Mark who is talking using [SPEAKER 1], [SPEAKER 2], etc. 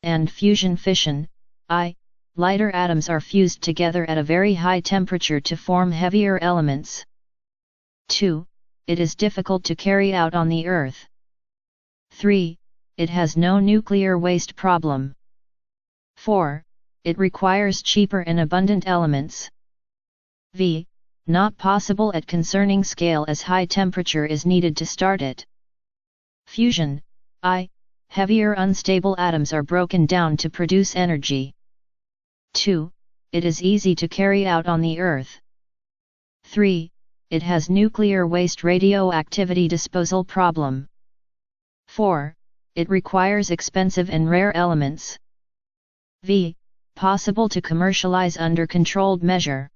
[SPEAKER 1] and fusion fission, I. Lighter atoms are fused together at a very high temperature to form heavier elements. 2. It is difficult to carry out on the Earth. 3. It has no nuclear waste problem. 4. It requires cheaper and abundant elements. V. Not possible at concerning scale as high temperature is needed to start it. Fusion, I. Heavier unstable atoms are broken down to produce energy. 2. It is easy to carry out on the Earth. 3. It has nuclear waste radioactivity disposal problem. 4. It requires expensive and rare elements. V. Possible to commercialize under controlled measure.